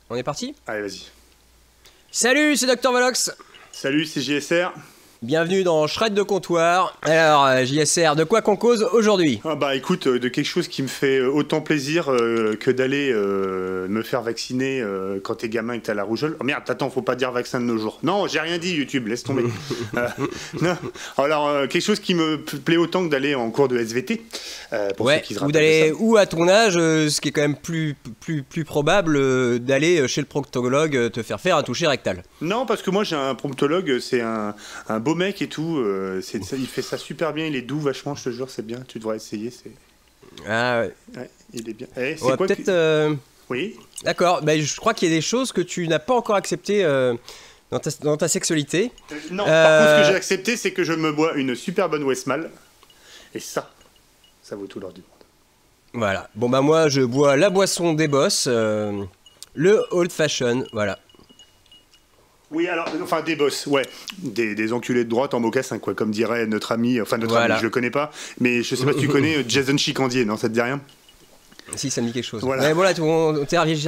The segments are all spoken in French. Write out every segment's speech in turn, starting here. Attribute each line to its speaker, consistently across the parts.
Speaker 1: On est parti?
Speaker 2: Allez, vas-y.
Speaker 1: Salut, c'est Dr Volox.
Speaker 2: Salut, c'est JSR.
Speaker 1: Bienvenue dans Shred de comptoir. Alors, JSR, de quoi qu'on cause aujourd'hui?
Speaker 2: Ah bah écoute, de quelque chose qui me fait autant plaisir que d'aller me faire vacciner quand t'es gamin et que t'as la rougeole. Oh merde, attends, faut pas dire vaccin de nos jours. Non, j'ai rien dit, YouTube, laisse tomber. Non. Alors, quelque chose qui me plaît autant que d'aller en cours de SVT. Pour ceux qui se
Speaker 1: ou
Speaker 2: rappellent
Speaker 1: d'aller,
Speaker 2: de ça.
Speaker 1: ou à ton âge, ce qui est quand même plus probable, d'aller chez le proctologue te faire un toucher rectal.
Speaker 2: Non, parce que moi j'ai un promptologue, c'est un beau mec et tout. Il fait ça super bien, il est doux, vachement, je te jure, c'est bien. Tu devrais essayer.
Speaker 1: Ah ouais.
Speaker 2: Ouais, il est bien. Eh, c'est
Speaker 1: Ouais,
Speaker 2: quoi
Speaker 1: peut-être.
Speaker 2: Oui.
Speaker 1: D'accord, bah, je crois qu'il y a des choses que tu n'as pas encore acceptées dans ta sexualité.
Speaker 2: Non, par contre, ce que j'ai accepté, c'est que je me bois une super bonne Westmalle. Et ça vaut tout l'or du monde.
Speaker 1: Voilà. Bon bah moi je bois la boisson des boss, le old fashion, voilà.
Speaker 2: Oui, alors, enfin, des boss, ouais. Des enculés de droite en mocassin, quoi, comme dirait notre ami, enfin, notre ami, je le connais pas, mais je sais pas si tu connais Jason Chicandier, non, ça te dit rien?
Speaker 1: Si, ça me dit quelque chose.
Speaker 2: Voilà.
Speaker 1: Mais bon là, on t'est arrivé,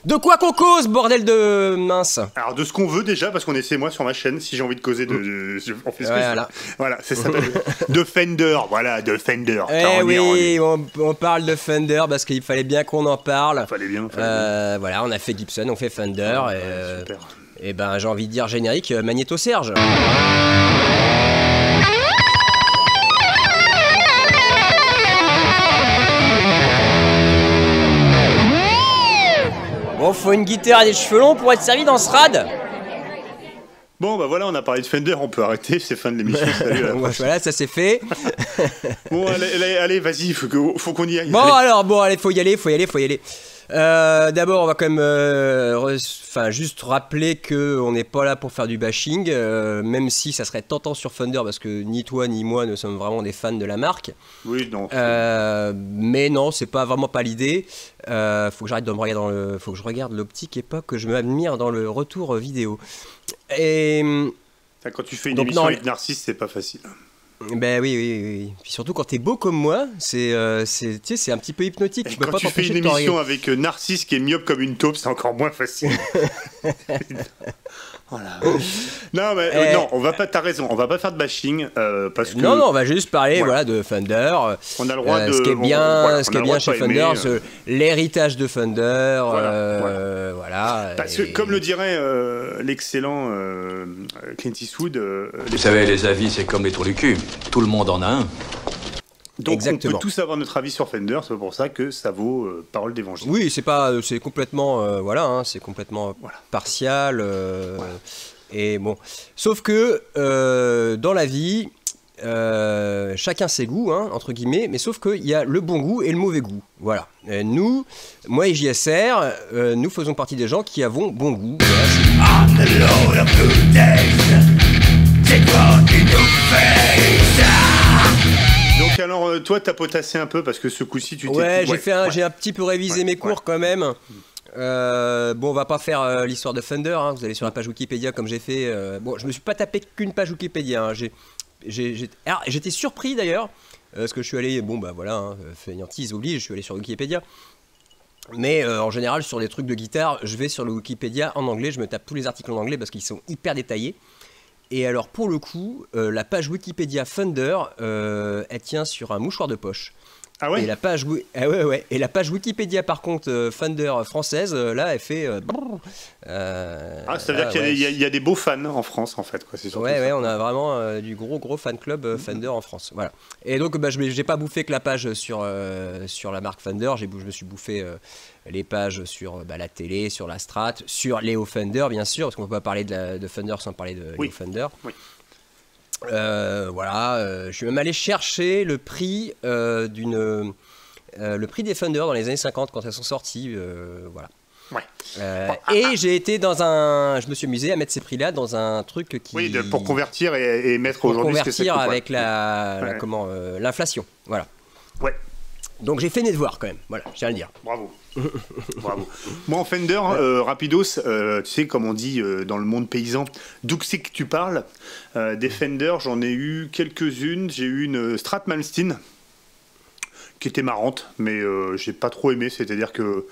Speaker 1: de quoi qu'on cause, bordel de mince?
Speaker 2: Alors, de ce qu'on veut déjà, parce qu'on essaie moi sur ma chaîne, si j'ai envie de causer on fait ce que
Speaker 1: voilà.
Speaker 2: Voilà, ça s'appelle Defender, voilà, Defender.
Speaker 1: Eh oui, on parle de Fender parce qu'il fallait bien qu'on en parle.
Speaker 2: Fallait bien.
Speaker 1: Voilà, on a fait Gibson, on fait Fender,
Speaker 2: super.
Speaker 1: Et ben j'ai envie de dire générique, Magnéto Serge. Bon, faut une guitare et des cheveux longs pour être servi dans ce rad.
Speaker 2: Bon, bah voilà, on a parlé de Fender, on peut arrêter, c'est fin de l'émission. Salut,
Speaker 1: voilà, ça c'est fait.
Speaker 2: Bon, allez, vas-y, faut qu'on y aille.
Speaker 1: Bon, allez, faut y aller. D'abord, on va quand même juste rappeler qu'on n'est pas là pour faire du bashing, même si ça serait tentant sur Fender parce que ni toi ni moi ne sommes vraiment des fans de la marque.
Speaker 2: Oui, non.
Speaker 1: Mais non, c'est vraiment pas l'idée. Faut que j'arrête de me regarder faut que je regarde l'optique époque que je m'admire dans le retour vidéo. Et
Speaker 2: quand tu fais une émission avec Narcisse, c'est pas facile.
Speaker 1: Ben oui. Puis surtout quand t'es beau comme moi, c'est un petit peu hypnotique.
Speaker 2: Et quand tu fais une émission avec Narcisse qui est myope comme une taupe, c'est encore moins facile. Voilà. Non, mais non, on va pas. T'as raison, on va pas faire de bashing parce que.
Speaker 1: Non, on va juste parler de Fender.
Speaker 2: On a le droit de.
Speaker 1: Ce qui est bien, chez Fender, l'héritage de Fender. Voilà.
Speaker 2: Parce que comme le dirait l'excellent Clint Eastwood.
Speaker 3: Vous savez, les avis, c'est comme les trous du cul. Tout le monde en a un.
Speaker 2: Donc on peut tous avoir notre avis sur Fender, c'est pour ça que ça vaut parole d'évangile.
Speaker 1: Oui, c'est complètement c'est complètement partial et bon. Sauf que dans la vie, chacun ses goûts, entre guillemets, mais sauf qu'il y a le bon goût et le mauvais goût. Voilà. Nous, moi et JSR, nous faisons partie des gens qui avons bon goût.
Speaker 2: Donc alors, toi, t'as potassé un peu parce que ce coup-ci, tu t'es...
Speaker 1: Ouais, j'ai un petit peu révisé mes cours quand même. Bon, on va pas faire l'histoire de Fender, vous allez sur la page Wikipédia comme j'ai fait. Bon, je me suis pas tapé qu'une page Wikipédia. J'étais surpris d'ailleurs, parce que je suis allé, fainéantise oblige, je suis allé sur Wikipédia. Mais en général, sur les trucs de guitare, je vais sur le Wikipédia en anglais, je me tape tous les articles en anglais parce qu'ils sont hyper détaillés. Et alors pour le coup, la page Wikipédia Fender, elle tient sur un mouchoir de poche.
Speaker 2: Ah ouais.
Speaker 1: Et la page, Et la page Wikipédia par contre Fender française, là elle fait.
Speaker 2: Ça veut dire qu'il y a des beaux fans en France en fait, quoi. C'est surtout ça.
Speaker 1: On a vraiment du gros fan club Fender en France. Voilà. Et donc j'ai pas bouffé que la page sur la marque Fender, je me suis bouffé les pages sur la télé, sur la Strat, sur Léo Fender bien sûr, parce qu'on peut pas parler de Fender sans parler de Léo Fender. Oui. Je suis même allé chercher le prix le prix des Fender dans les années 50 quand elles sont sorties, voilà. Ouais. Et j'ai été je me suis amusé à mettre ces prix-là dans un truc qui...
Speaker 2: Oui, pour convertir et mettre aujourd'hui ce que ça coûte.
Speaker 1: Avec l'inflation, voilà.
Speaker 2: Ouais.
Speaker 1: Donc j'ai fait mes devoirs quand même, voilà, je tiens à le dire.
Speaker 2: Bravo. Bravo. Moi en Fender, rapidos, tu sais comme on dit dans le monde paysan, d'où c'est que tu parles, des Fender, j'en ai eu quelques-unes. J'ai eu une Strat Malmsteen qui était marrante, mais j'ai pas trop aimé, c'est-à-dire que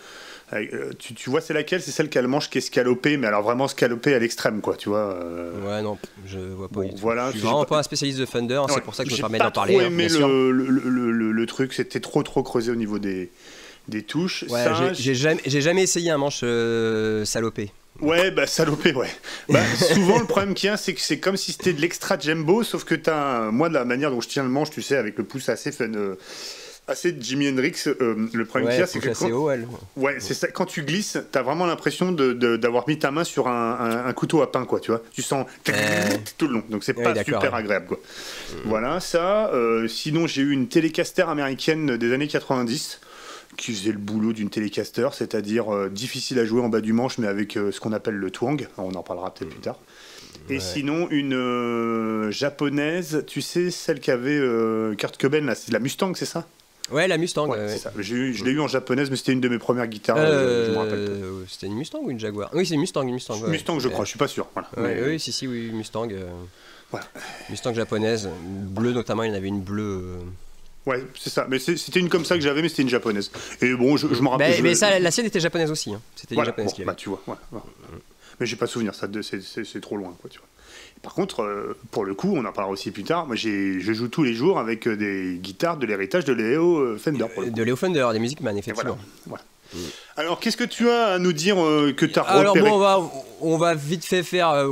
Speaker 2: Tu vois, c'est laquelle? C'est celle qui a le manche qui est scalopée, mais alors vraiment scalopée à l'extrême, quoi, tu vois.
Speaker 1: Ouais, non, je vois pas.
Speaker 2: Bon, voilà,
Speaker 1: je suis vraiment pas un spécialiste de Fender,
Speaker 2: ouais,
Speaker 1: c'est pour ça que je me permets
Speaker 2: d'en
Speaker 1: d'en parler.
Speaker 2: J'ai pas trop aimé le truc, c'était trop creusé au niveau des touches.
Speaker 1: Ouais,
Speaker 2: ça,
Speaker 1: j'ai jamais essayé un manche salopé.
Speaker 2: Ouais, bah salopé, ouais. Bah, souvent, le problème qu'il y a, c'est que c'est comme si c'était de l'extra Jumbo, sauf que moi, de la manière dont je tiens le manche, tu sais, avec le pouce assez assez Jimi Hendrix, le problème qu'il y a, c'est que ouais, c'est ça, quand tu glisses, t'as vraiment l'impression d'avoir mis ta main sur un couteau à pain, quoi, tu vois. Tu sens tout le long, donc c'est pas super agréable, quoi. Voilà, ça. Sinon, j'ai eu une Telecaster américaine des années 90 qui faisait le boulot d'une Telecaster, c'est-à-dire difficile à jouer en bas du manche, mais avec ce qu'on appelle le twang. On en parlera peut-être plus tard. Et sinon, une japonaise, tu sais, celle qui avait Kurt Cobain, là, c'est la Mustang, c'est ça?
Speaker 1: Ouais, la Mustang.
Speaker 2: Ouais, c'est ça. Je l'ai eu en japonaise, mais c'était une de mes premières guitares. Je me rappelle pas.
Speaker 1: C'était une Mustang ou une Jaguar? Oui, c'est une Mustang.
Speaker 2: Mustang, je crois, je suis pas sûr. Voilà.
Speaker 1: Oui, oui, Mustang. Voilà. Mustang japonaise, bleue notamment, il y en avait une bleue.
Speaker 2: Ouais, c'est ça. Mais c'était une comme ça que j'avais, mais c'était une japonaise. Et bon, je me rappelle.
Speaker 1: Mais ça, la sienne était japonaise aussi. Hein. C'était une japonaise qui avait.
Speaker 2: Bah, tu vois. Mais j'ai pas souvenir, ça, c'est trop loin, quoi, tu vois. Par contre, pour le coup, on en parlera aussi plus tard. Moi, je joue tous les jours avec des guitares de l'héritage de Léo Fender.
Speaker 1: De Léo Fender, des Music Man, effectivement.
Speaker 2: Voilà. Alors, qu'est-ce que tu as à nous dire que tu as
Speaker 1: repéré?
Speaker 2: Alors,
Speaker 1: bon, on va vite fait faire.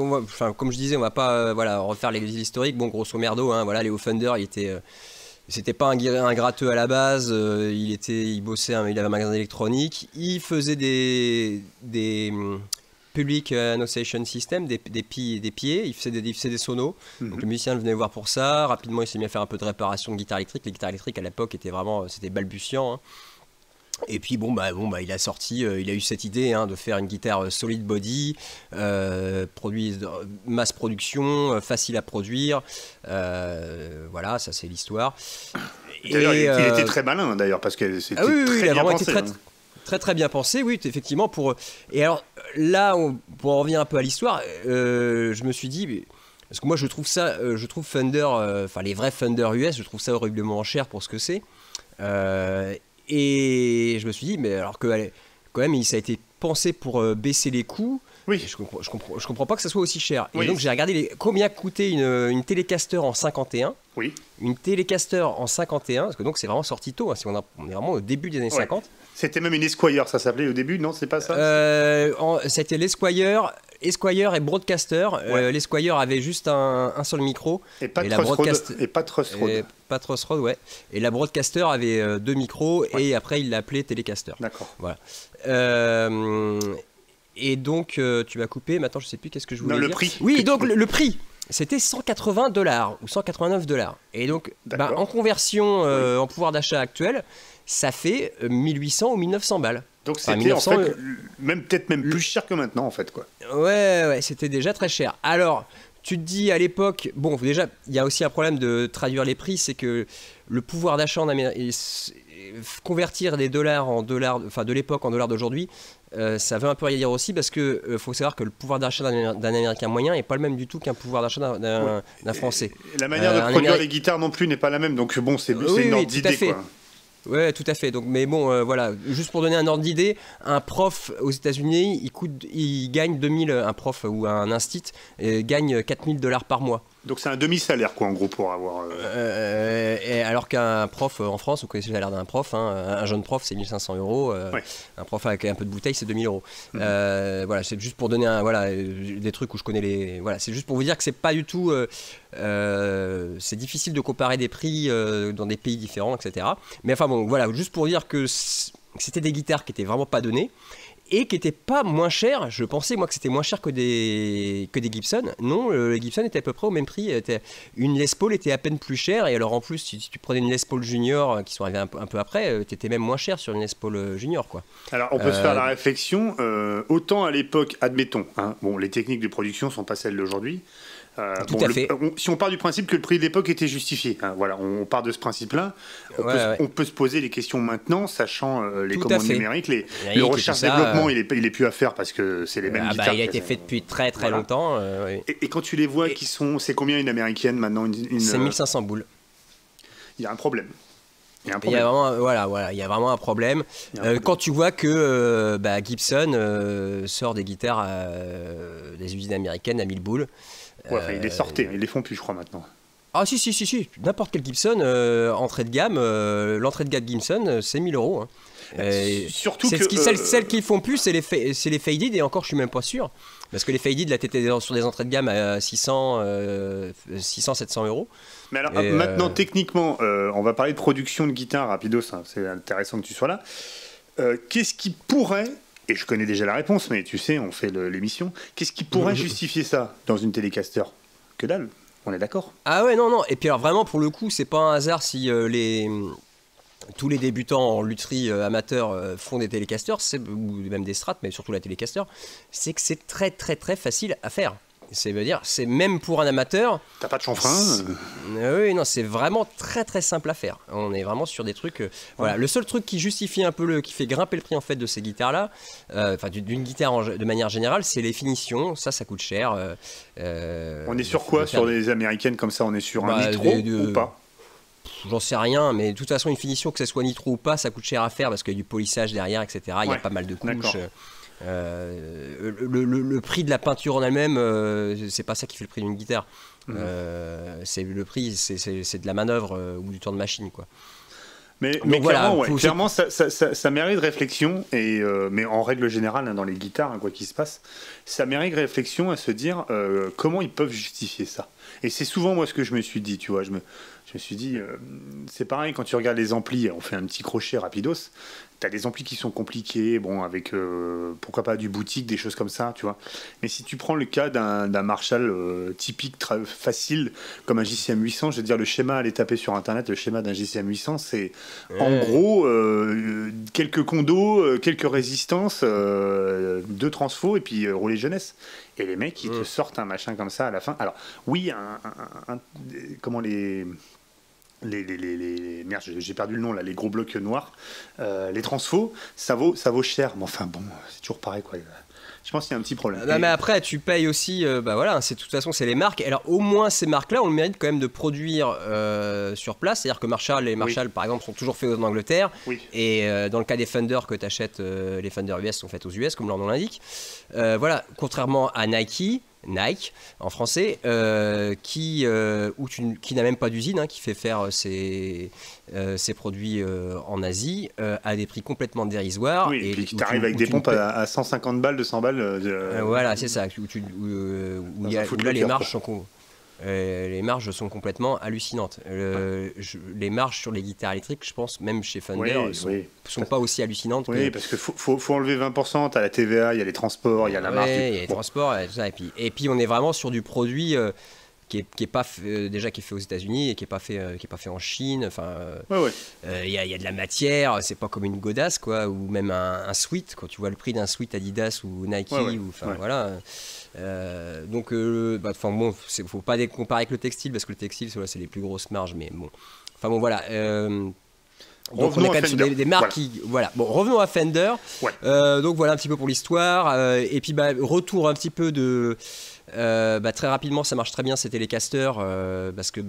Speaker 1: Comme je disais, on va pas refaire l'historique. Bon, grosso merdo, hein, voilà, Léo Fender, il était. C'était pas un gratteux à la base, il bossait, il avait un magasin d'électronique, il faisait des Public Annotation System, des pieds, il faisait des sonos. Donc le musicien venait voir pour ça. Rapidement, il s'est mis à faire un peu de réparation de guitare électrique. Les guitares électriques à l'époque étaient vraiment, c'était balbutiant. Hein. Et puis il a sorti, il a eu cette idée de faire une guitare solid body, masse production, facile à produire. Voilà, ça c'est l'histoire.
Speaker 2: D'ailleurs, il était très malin d'ailleurs parce que c'était très bien pensé.
Speaker 1: Très bien pensé, oui, effectivement. Et alors là, pour en revenir un peu à l'histoire, je me suis dit, parce que moi je trouve Fender, les vrais Fender US, je trouve ça horriblement cher pour ce que c'est. Et je me suis dit, mais alors que quand même, ça a été pensé pour baisser les coûts. Oui. Je comprends pas que ça soit aussi cher. Oui. Et donc j'ai regardé combien coûtait une Telecaster en 51. Oui. Une Telecaster en 51, parce que donc c'est vraiment sorti tôt. Hein, on est vraiment au début des années 50.
Speaker 2: C'était même une Esquire, ça s'appelait au début, non? C'est pas ça?
Speaker 1: C'était l'Esquire et Broadcaster. Ouais. L'Esquire avait juste un seul micro.
Speaker 2: Et pas de Truss Rod.
Speaker 1: Pas de Truss Rod, ouais. Et la Broadcaster avait 2 micros, et après il l'appelait Telecaster.
Speaker 2: D'accord.
Speaker 1: Voilà. Et donc, tu m'as coupé, maintenant je sais plus qu'est-ce que je voulais dire.
Speaker 2: Le prix.
Speaker 1: Oui, donc le prix, c'était $180 ou $189. Et donc, en conversion en pouvoir d'achat actuel, ça fait 1800 ou 1900 balles.
Speaker 2: Donc c'était en fait peut-être même plus cher que maintenant en fait, quoi.
Speaker 1: Ouais, c'était déjà très cher. Alors, tu te dis à l'époque, bon déjà, il y a aussi un problème de traduire les prix, c'est que le pouvoir d'achat en Amérique, convertir des dollars en dollars, enfin de l'époque en dollars d'aujourd'hui, ça veut un peu rien dire aussi parce que faut savoir que le pouvoir d'achat d'un Américain moyen n'est pas le même du tout qu'un pouvoir d'achat d'un Français.
Speaker 2: Et la manière de produire les guitares non plus n'est pas la même, donc bon, c'est une ordre d'idée, quoi.
Speaker 1: Ouais, tout à fait. Donc, mais bon, voilà, juste pour donner un ordre d'idée, un prof aux États-Unis, il gagne 2000, un prof ou un instit gagne $4000 par mois.
Speaker 2: Donc c'est un demi-salaire, quoi, en gros, pour avoir...
Speaker 1: alors qu'un prof en France, vous connaissez le salaire d'un prof, un jeune prof, c'est 1500 €. Ouais. Un prof avec un peu de bouteille, c'est 2000 €. Voilà, c'est juste pour donner des trucs où je connais les... Voilà, c'est juste pour vous dire que c'est pas du tout... c'est difficile de comparer des prix dans des pays différents, etc. Mais enfin bon, voilà, juste pour dire que c'était des guitares qui étaient vraiment pas données et qui n'étaient pas moins chères. Je pensais moi que c'était moins cher que des Gibson. Non, les Gibson étaient à peu près au même prix. Une Les Paul était à peine plus chère, et alors en plus si tu prenais une Les Paul Junior qui sont arrivés un peu après, tu étais même moins cher sur une Les Paul Junior, quoi.
Speaker 2: Alors on peut se faire la réflexion, autant à l'époque, admettons, bon, les techniques de production sont pas celles d'aujourd'hui.
Speaker 1: Tout à fait.
Speaker 2: Si on part du principe que le prix de l'époque était justifié, voilà, on part de ce principe-là. On peut se poser les questions maintenant, sachant les commandes numériques, le recherche-développement, il est plus à faire parce que c'est les mêmes guitares.
Speaker 1: Il a été fait depuis très longtemps.
Speaker 2: Et quand tu les vois, c'est combien une américaine maintenant?
Speaker 1: C'est 1500 boules.
Speaker 2: Il y a un problème. Il y a un
Speaker 1: Il y
Speaker 2: problème.
Speaker 1: a vraiment, il y a vraiment un problème.
Speaker 2: Il y a un problème.
Speaker 1: Quand tu vois que Gibson sort des guitares des usines américaines à 1000 boules.
Speaker 2: Ouais, enfin, ils les sortaient, ils les font plus, je crois, maintenant.
Speaker 1: Ah si, n'importe quel Gibson, entrée de gamme, l'entrée de gamme Gibson, c'est 1000 euros. Hein.
Speaker 2: Surtout
Speaker 1: C'est
Speaker 2: que...
Speaker 1: celles qui font plus, c'est les faded, et encore je suis même pas sûr. Parce que les faded, là t'étais sur des entrées de gamme à 600-700 euros.
Speaker 2: Mais alors, maintenant, techniquement, on va parler de production de guitare rapidos, hein, c'est intéressant que tu sois là. Qu'est-ce qui pourrait, et je connais déjà la réponse, mais tu sais, on fait l'émission, qu'est-ce qui pourrait justifier ça dans une Telecaster? Que dalle, on est d'accord?
Speaker 1: Ah ouais, non. Et puis alors vraiment, pour le coup, c'est pas un hasard si tous les débutants en lutherie amateurs font des Telecasters, ou même des Strats, mais surtout la Telecaster, c'est que c'est très très très facile à faire. C'est même pour un amateur.
Speaker 2: T'as pas de chanfrein?
Speaker 1: Oui, non, c'est vraiment très très simple à faire. On est vraiment sur des trucs. Voilà, le seul truc qui justifie un peu qui fait grimper le prix en fait de ces guitares-là, d'une guitare de manière générale, c'est les finitions. Ça coûte cher.
Speaker 2: On est sur quoi sur les américaines comme ça? On est sur un nitro ou pas?
Speaker 1: J'en sais rien, mais de toute façon, une finition, que ce soit nitro ou pas, ça coûte cher à faire parce qu'il y a du polissage derrière, etc. Il y a pas mal de couches. Le prix de la peinture en elle-même, c'est pas ça qui fait le prix d'une guitare. C'est le prix, c'est de la manœuvre ou du temps de machine, quoi.
Speaker 2: Mais
Speaker 1: voilà,
Speaker 2: clairement, ça mérite réflexion, mais en règle générale, hein, dans les guitares, hein, quoi qu'il se passe, ça mérite réflexion à se dire comment ils peuvent justifier ça. Et c'est souvent moi ce que je me suis dit, tu vois, je me suis dit, c'est pareil quand tu regardes les amplis, on fait un petit crochet rapidos, t'as des amplis qui sont compliqués, bon, avec pourquoi pas du boutique, des choses comme ça, tu vois. Mais si tu prends le cas d'un Marshall typique, facile, comme un JCM 800, je veux dire, le schéma, allez taper sur internet, le schéma d'un JCM 800, c'est en gros quelques condos, quelques résistances, 2 transfos et puis rouler jeunesse. Et les mecs, ils te sortent un machin comme ça à la fin. Alors, oui, comment merde, j'ai perdu le nom là, les gros blocs noirs, les transfos, ça vaut cher, mais enfin bon, c'est toujours pareil quoi. Je pense qu'il y a un petit problème.
Speaker 1: Mais après, tu payes aussi, voilà, de toute façon, c'est les marques. Alors, au moins, ces marques-là, on le mérite quand même de produire sur place. C'est-à-dire que les Marshall, par exemple, sont toujours faits en Angleterre.
Speaker 2: Oui.
Speaker 1: Et dans le cas des Fender que tu achètes, les Fender US sont faits aux US, comme leur nom l'indique. Voilà, contrairement à Nike en français, qui n'a même pas d'usine, hein, qui fait faire ses produits en Asie à des prix complètement dérisoires.
Speaker 2: Oui, et puis qui t'arrive avec des pompes à 150 balles, 200 balles.
Speaker 1: Voilà, c'est ça. Où là, les marges sont complètement hallucinantes. Les marges sur les guitares électriques, je pense, même chez Fender, sont pas aussi hallucinantes.
Speaker 2: Oui, parce qu'il faut enlever 20%, t'as la TVA, il y a les transports, il y a la marge.
Speaker 1: Il y a les transports, et tout ça. Et puis on est vraiment sur du produit qui est pas déjà qui est fait aux États-Unis et qui est pas fait en Chine. Enfin, il y a de la matière. C'est pas comme une Godasse, quoi, ou même un sweat. Quand tu vois le prix d'un sweat Adidas ou Nike, voilà. Donc, bon, faut pas comparer avec le textile parce que le textile, c'est les plus grosses marges, mais bon. Enfin bon, voilà. Donc on est quand même sur des marques qui... Voilà. Bon, revenons à Fender. Donc voilà un petit peu pour l'histoire. Et puis retour un petit peu de... très rapidement, ça marche très bien, c'était les casters parce que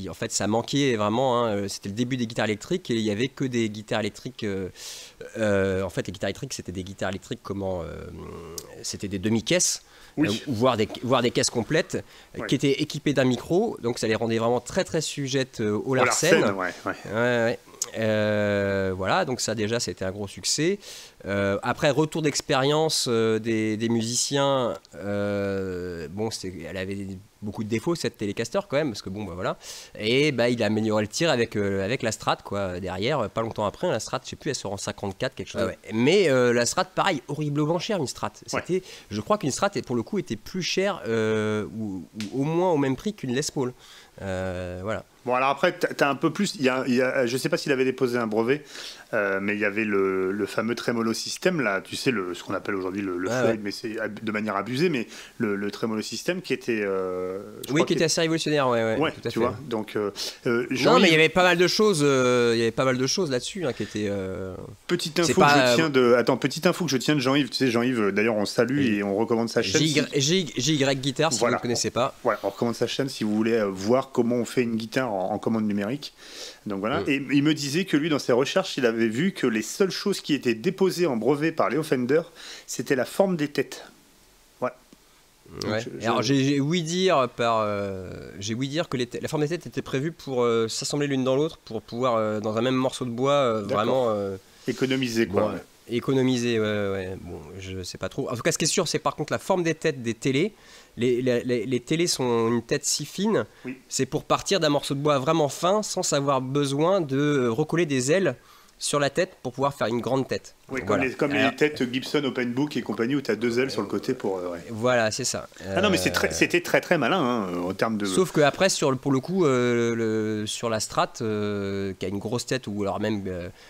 Speaker 1: en fait ça manquait vraiment, hein, c'était le début des guitares électriques et il n'y avait que des guitares électriques. En fait, les guitares électriques, c'était des guitares électriques c'était des demi-caisses. Voire des caisses complètes qui étaient équipées d'un micro, donc ça les rendait vraiment très très sujettes au Larsen. Voilà, donc ça déjà c'était un gros succès. Après, retour d'expérience des musiciens, elle avait beaucoup de défauts cette Telecaster quand même, parce que voilà. Et il a amélioré le tir avec la Strat, quoi, derrière, pas longtemps après. La Strat, je sais plus, elle sort en 54, quelque chose. Mais la Strat, pareil, horriblement chère, une Strat. Je crois qu'une Strat, pour le coup, était plus chère, ou au moins au même prix qu'une Les Paul. Voilà.
Speaker 2: Bon, alors après, tu as un peu plus. Je sais pas s'il avait déposé un brevet, mais il y avait le fameux Tremolo System, là, tu sais, ce qu'on appelle aujourd'hui le Floyd, mais c'est de manière abusée, mais le Tremolo System qui était.
Speaker 1: qui était assez révolutionnaire,
Speaker 2: ouais,
Speaker 1: tout à
Speaker 2: tu
Speaker 1: fait.
Speaker 2: vois. Donc,
Speaker 1: non, mais il y avait pas mal de choses, là-dessus, hein, qui étaient.
Speaker 2: Petite info que je tiens de. Attends, petite info que je tiens de Jean-Yves. Tu sais, Jean-Yves, d'ailleurs, on salue et on recommande sa chaîne.
Speaker 1: JY Guitare, si vous ne connaissez pas.
Speaker 2: Voilà, on recommande sa chaîne si vous voulez voir comment on fait une guitare en commande numérique. Donc voilà. Et il me disait que lui, dans ses recherches, il avait vu que les seules choses qui étaient déposées en brevet par Leo Fender, c'était la forme des têtes. Voilà.
Speaker 1: Ouais. Alors j'ai ouï dire que la forme des têtes était prévue pour s'assembler l'une dans l'autre pour pouvoir dans un même morceau de bois vraiment
Speaker 2: économiser quoi.
Speaker 1: Bon, économiser, ouais. Bon, je sais pas trop. En tout cas, ce qui est sûr, c'est par contre la forme des têtes des télés. Les télés sont une tête si fine, c'est pour partir d'un morceau de bois vraiment fin sans avoir besoin de recoller des ailes sur la tête pour pouvoir faire une grande tête.
Speaker 2: Oui, comme les têtes Gibson Open Book et compagnie où tu as 2 ailes sur le côté pour...
Speaker 1: Voilà, c'est ça.
Speaker 2: Ah non, mais c'était très très malin en termes de...
Speaker 1: Sauf qu'après, pour le coup, sur la Strat, qui a une grosse tête, ou alors même,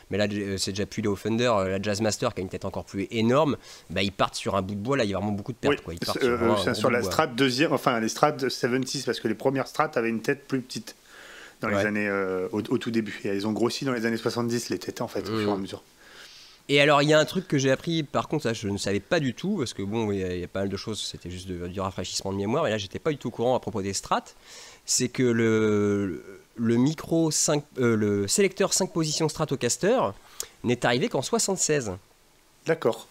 Speaker 1: mais là c'est déjà plus Leo Fender, la Jazzmaster qui a une tête encore plus énorme, bah, ils partent sur un bout de bois, là il y a vraiment beaucoup de pertes.
Speaker 2: Oui,
Speaker 1: quoi.
Speaker 2: sur la Strat deuxième, enfin les Strat 76, parce que les premières Strat avaient une tête plus petite. Dans les années, au tout début. Et elles ont grossi dans les années 70, les têtes, en fait, au fur et à mesure.
Speaker 1: Et alors, il y a un truc que j'ai appris, par contre, là, je ne savais pas du tout, parce que bon, il y a pas mal de choses, c'était juste du rafraîchissement de mémoire, et là, j'étais pas du tout au courant à propos des Strats. C'est que le sélecteur 5 positions Stratocaster n'est arrivé qu'en 76.
Speaker 2: D'accord.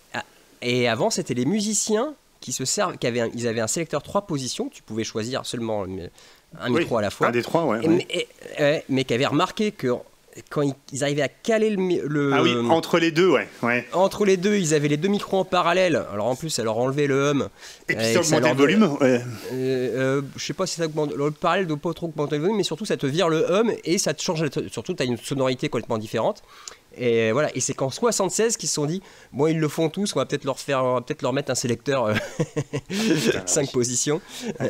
Speaker 1: Et avant, c'était les musiciens ils avaient un sélecteur 3 positions, tu pouvais choisir seulement un micro à la fois.
Speaker 2: Un des 3,
Speaker 1: mais qui avait remarqué que quand ils arrivaient à caler le...
Speaker 2: Ah oui, entre les deux, ouais.
Speaker 1: Entre les deux, ils avaient les 2 micros en parallèle. Alors en plus, ça leur enlevait le hum.
Speaker 2: Et puis ça augmentait le volume,
Speaker 1: je sais pas si ça augmente... Le parallèle ne doit pas trop augmenter le volume, mais surtout, ça te vire le hum et ça te change... Surtout, tu as une sonorité complètement différente. Et voilà, et c'est qu'en 76 qu'ils se sont dit, bon, ils le font tous, on va peut-être leur mettre un sélecteur 5 positions.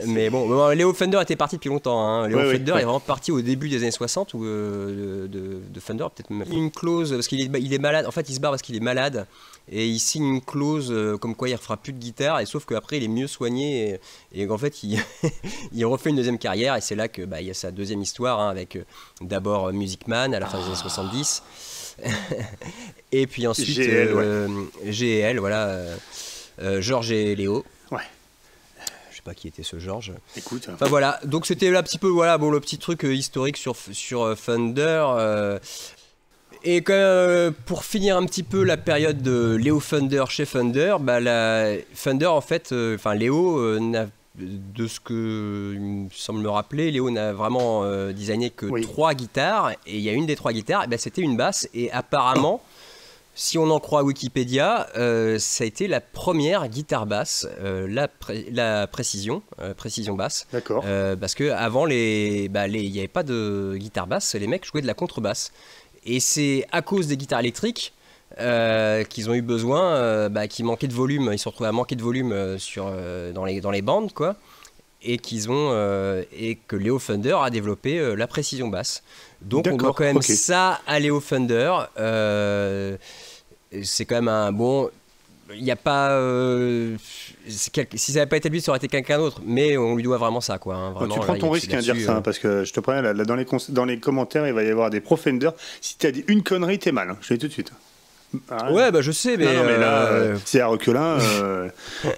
Speaker 1: Mais bon, Leo Fender était parti depuis longtemps. Hein. Leo Fender est vraiment parti au début des années 60 ou de Fender, peut-être même une clause, parce qu'il est malade. En fait, il se barre parce qu'il est malade. Et il signe une clause comme quoi il ne refera plus de guitare, et sauf qu'après il est mieux soigné et qu'en fait il refait une deuxième carrière, et c'est là que il y a sa deuxième histoire avec d'abord Music Man à la fin des années 70 et puis ensuite GL, voilà, Georges et Léo. Ouais. Je sais pas qui était ce Georges.
Speaker 2: Écoute.
Speaker 1: Enfin voilà, donc c'était un petit peu le petit truc historique sur Fender. Et pour finir un petit peu la période de Leo Fender chez Fender, Fender en fait, Léo de ce que il me semble me rappeler, Léo n'a vraiment designé que 3 guitares, et il y a une des 3 guitares, c'était une basse, et apparemment, si on en croit Wikipédia, ça a été la première guitare basse, la précision basse.
Speaker 2: D'accord.
Speaker 1: Parce que avant il n'y avait pas de guitare basse, les mecs jouaient de la contrebasse. Et c'est à cause des guitares électriques qu'ils ont eu besoin, qui manquaient de volume. Ils se sont retrouvés à manquer de volume dans les bandes, quoi. Et que Leo Fender a développé la précision basse. Donc on doit quand même ça à Leo Fender. C'est quand même un bon... Il n'y a pas... si ça n'avait pas été lui, ça aurait été quelqu'un d'autre. Mais on lui doit vraiment ça, quoi. Hein, vraiment,
Speaker 2: tu prends ton risque à dire ça, parce que je te préviens, là, dans les commentaires, il va y avoir des pro Fender. Si tu as dit une connerie, t'es mal. Hein. Je le dis tout de suite.
Speaker 1: Ouais, je sais, mais...
Speaker 2: Non, mais là, c'est à reculin.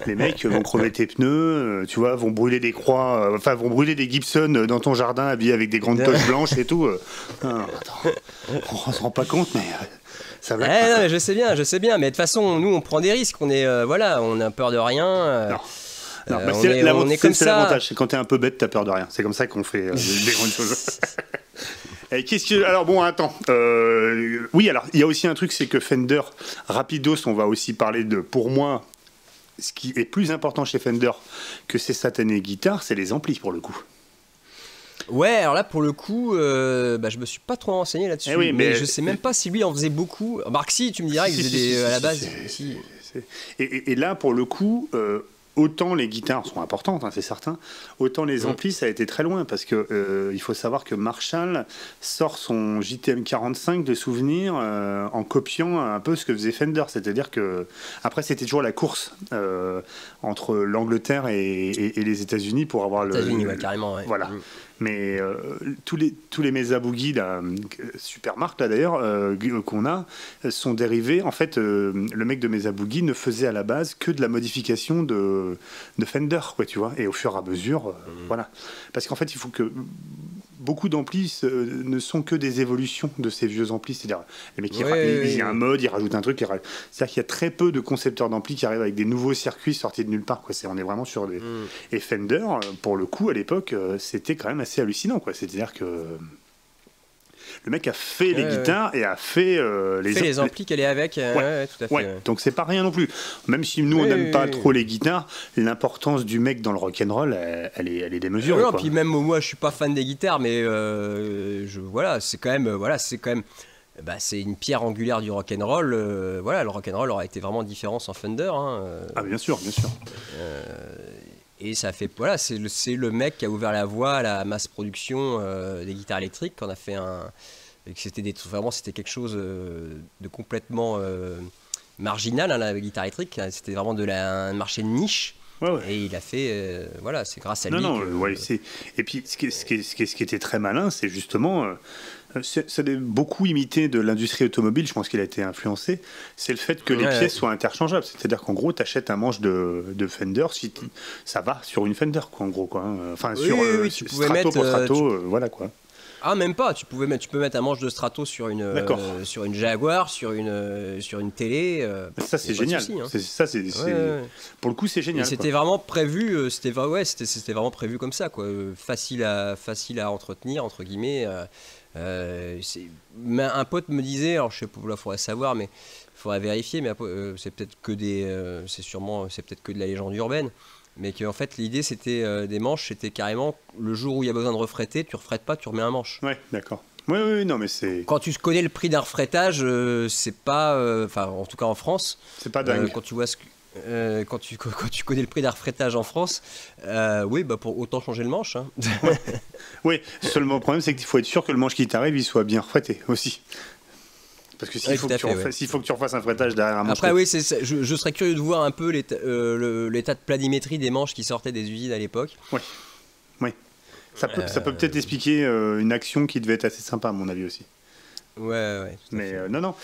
Speaker 2: Les mecs vont crever tes pneus, tu vois, vont brûler des croix, vont brûler des Gibson dans ton jardin, habillés avec des grandes toches blanches et tout. Non, attends, on se rend pas compte, mais...
Speaker 1: Non, mais je sais bien, mais de toute façon, nous, on prend des risques, on a peur de rien.
Speaker 2: Non, c'est l'avantage, c'est quand t'es un peu bête, t'as peur de rien. C'est comme ça qu'on fait des grandes choses. Alors bon, attends. Oui, alors il y a aussi un truc, c'est que Fender, rapidos, on va aussi parler de, pour moi, ce qui est plus important chez Fender que ces satanées guitares, c'est les amplis pour le coup.
Speaker 1: Ouais, alors là pour le coup, je me suis pas trop renseigné là-dessus, mais je sais même pas si lui en faisait beaucoup. Marc, si tu me diras, il faisait à la base.
Speaker 2: Et là pour le coup, autant les guitares sont importantes, hein, c'est certain, autant les amplis ça a été très loin, parce que il faut savoir que Marshall sort son JTM 45 de souvenir en copiant un peu ce que faisait Fender, c'est-à-dire que après c'était toujours la course entre l'Angleterre et les États-Unis pour avoir
Speaker 1: ouais, carrément, ouais.
Speaker 2: Voilà. Mais tous les Mesa Boogie, la super marque là d'ailleurs, qu'on a, sont dérivés. En fait, le mec de Mesa Boogie ne faisait à la base que de la modification de Fender, quoi, tu vois. Et au fur et à mesure, voilà. Parce qu'en fait, il faut que beaucoup d'amplis ne sont que des évolutions de ces vieux amplis. C'est-à-dire, les mecs, il y a un mode, ils rajoutent un truc. C'est-à-dire qu'il y a très peu de concepteurs d'amplis qui arrivent avec des nouveaux circuits sortis de nulle part, quoi. On est vraiment sur des... Et Fender, pour le coup, à l'époque, c'était quand même assez hallucinant, quoi. C'est-à-dire que... Le mec a fait les guitares et a fait
Speaker 1: les amplis qu'elle est avec. Tout à fait.
Speaker 2: Ouais. Donc c'est pas rien non plus. Même si nous on n'aime pas trop les guitares, l'importance du mec dans le rock'n'roll, elle est démesurée.
Speaker 1: Non, puis même moi je suis pas fan des guitares, mais c'est quand même. C'est une pierre angulaire du rock'n'roll. Le rock'n'roll aura été vraiment différent sans Fender.
Speaker 2: Ah bien sûr.
Speaker 1: Et ça fait c'est le mec qui a ouvert la voie à la masse production des guitares électriques. On a fait c'était quelque chose de complètement marginal, la guitare électrique. C'était vraiment un marché de niche.
Speaker 2: Ouais.
Speaker 1: Et il a fait c'est grâce à lui.
Speaker 2: Et puis ce qui était très malin, c'est justement ça a beaucoup imité de l'industrie automobile, je pense qu'il a été influencé, c'est le fait que les pièces soient interchangeables. C'est-à-dire qu'en gros, tu achètes un manche de Fender, ça va sur une Fender, quoi, en gros. Quoi, hein. Enfin,
Speaker 1: tu pouvais
Speaker 2: strato
Speaker 1: mettre,
Speaker 2: pour strato, voilà quoi.
Speaker 1: Ah, même pas, tu peux mettre un manche de strato sur une Jaguar, sur une télé.
Speaker 2: Ça, c'est génial. Souci, hein. Pour le coup, c'est génial.
Speaker 1: Et c'était vraiment prévu, c'était vraiment prévu comme ça, quoi. Facile à entretenir, entre guillemets. Un pote me disait, alors je sais pas, il faudrait savoir, mais il faudrait vérifier, mais c'est peut-être que c'est peut-être que de la légende urbaine, mais qu'en fait l'idée c'était des manches, c'était carrément le jour où il y a besoin de refréter, tu refrètes pas, tu remets un manche.
Speaker 2: Ouais, d'accord. Oui, non mais c'est...
Speaker 1: Quand tu connais le prix d'un refrétage, c'est pas, en tout cas en France,
Speaker 2: c'est pas dingue.
Speaker 1: Quand tu vois quand tu connais le prix d'un refrétage en France, pour autant changer le manche. Hein.
Speaker 2: Oui, seulement le problème c'est qu'il faut être sûr que le manche qui t'arrive il soit bien refrété aussi. Parce que s'il faut que tu refasses un frétage derrière un manche.
Speaker 1: Après, je serais curieux de voir un peu l'état de planimétrie des manches qui sortaient des usines à l'époque.
Speaker 2: Oui. Ça peut peut-être expliquer une action qui devait être assez sympa, à mon avis aussi.
Speaker 1: Ouais.
Speaker 2: Mais non.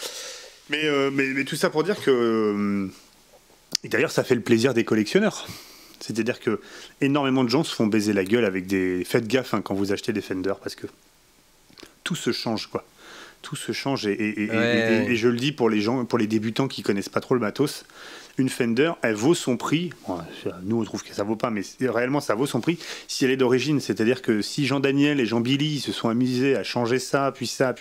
Speaker 2: Mais tout ça pour dire que. Et d'ailleurs, ça fait le plaisir des collectionneurs. C'est-à-dire que énormément de gens se font baiser la gueule avec des. Faites gaffe quand vous achetez des Fender, parce que tout se change, quoi. Tout se change et je le dis pour les débutants qui connaissent pas trop le matos, une Fender, elle vaut son prix. Bon, nous on trouve que ça vaut pas, mais réellement ça vaut son prix si elle est d'origine. C'est-à-dire que si Jean-Daniel et Jean-Billy se sont amusés à changer ça, puis ça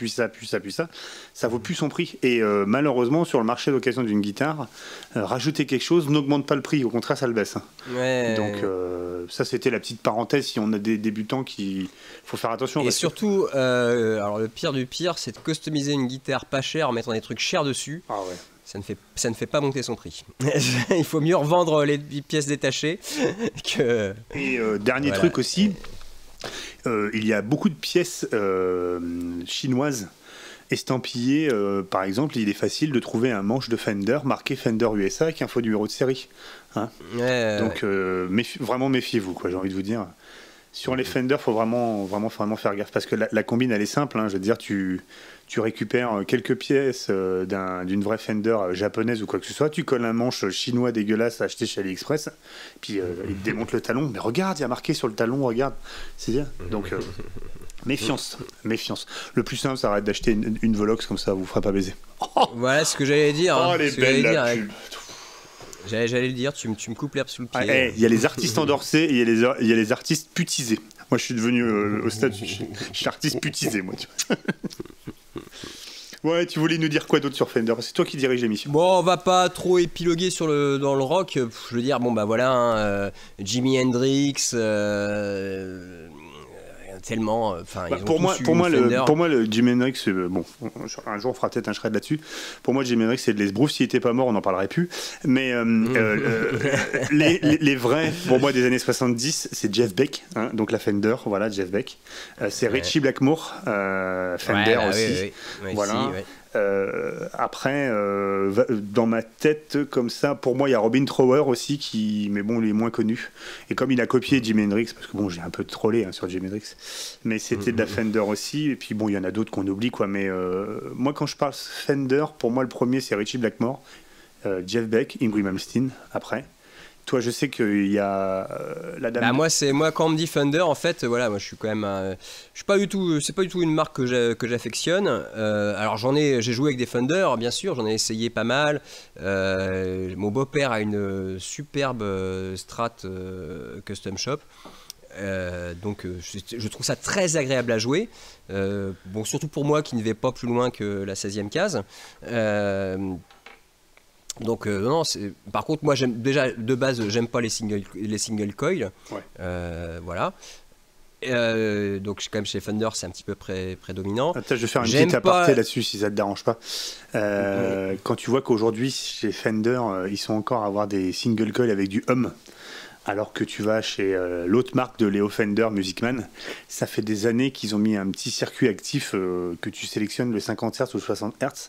Speaker 2: vaut plus son prix. Et malheureusement sur le marché d'occasion d'une guitare, rajouter quelque chose n'augmente pas le prix, au contraire ça le baisse. Donc ça c'était la petite parenthèse. Si on a des débutants faut faire attention.
Speaker 1: Et surtout, alors le pire du pire, c'est de customiser une guitare pas chère en mettant des trucs chers dessus.
Speaker 2: Ah ouais.
Speaker 1: Ça ne fait pas monter son prix. Il faut mieux revendre les pièces détachées que...
Speaker 2: Et dernier truc aussi, il y a beaucoup de pièces chinoises estampillées. Par exemple, il est facile de trouver un manche de Fender marqué Fender USA avec un faux numéro de série. Hein. Donc vraiment méfiez-vous, quoi, j'ai envie de vous dire. Sur les Fender, il faut vraiment faire gaffe parce que la combine elle est simple. Hein, je veux dire, tu récupères quelques pièces d'une vraie Fender japonaise ou quoi que ce soit, tu colles un manche chinois dégueulasse acheté chez AliExpress, puis il te démonte le talon. Mais regarde, il y a marqué sur le talon, regarde. C'est bien. Donc méfiance. Le plus simple, ça va être d'acheter une Volox comme ça, vous ferez pas baiser.
Speaker 1: Voilà ce que j'allais dire.
Speaker 2: Oh, les belles la pub.
Speaker 1: J'allais le dire, tu me coupes l'herbe sous le
Speaker 2: Il
Speaker 1: pied.
Speaker 2: y a les artistes endorsés et il y a les artistes putisés. Moi, je suis devenu au stade, je suis artiste putisé, moi. Tu vois. Ouais, tu voulais nous dire quoi d'autre sur Fender? C'est toi qui dirige l'émission.
Speaker 1: Bon, on va pas trop épiloguer dans le rock. Je veux dire, Jimi Hendrix, tellement.
Speaker 2: Pour moi, le Jimi Hendrix, un jour on fera peut-être un shred là-dessus. Pour moi, Jimi Hendrix, c'est de l'esbrouf. S'il était pas mort, on n'en parlerait plus. Mais les vrais, pour moi, des années 70, c'est Jeff Beck, hein, donc la Fender, voilà, Jeff Beck. C'est Ritchie Blackmore, Fender aussi.
Speaker 1: Oui,
Speaker 2: voilà.
Speaker 1: Si,
Speaker 2: après, dans ma tête, comme ça, pour moi, il y a Robin Trower aussi, mais bon, il est moins connu. Et comme il a copié Jimi Hendrix, parce que bon, j'ai un peu trollé sur Jimi Hendrix, mais c'était de la Fender aussi. Et puis bon, il y en a d'autres qu'on oublie, quoi. Mais moi, quand je parle Fender, pour moi, le premier, c'est Ritchie Blackmore, Jeff Beck, Ingrid Malmsteen, après. Toi, je sais qu'il y a la dame.
Speaker 1: Bah moi quand on me dit Fender, en fait, voilà, moi je suis quand même, je suis pas du tout, c'est pas du tout une marque que j'affectionne. Alors j'ai joué avec des Fender, bien sûr, j'en ai essayé pas mal. Mon beau-père a une superbe Strat Custom Shop. Donc je trouve ça très agréable à jouer. Bon, surtout pour moi qui ne vais pas plus loin que la 16e case. Donc non, par contre moi j'aime déjà de base, j'aime pas les single coil.
Speaker 2: Ouais.
Speaker 1: Voilà. Donc quand même chez Fender c'est un petit peu prédominant.
Speaker 2: Attends, je vais faire une petite aparté là-dessus si ça te dérange pas. Quand tu vois qu'aujourd'hui chez Fender ils sont encore à avoir des single coil avec du hum, alors que tu vas chez l'autre marque de Leo Fender, Music Man, ça fait des années qu'ils ont mis un petit circuit actif que tu sélectionnes le 50 Hz ou le 60 Hz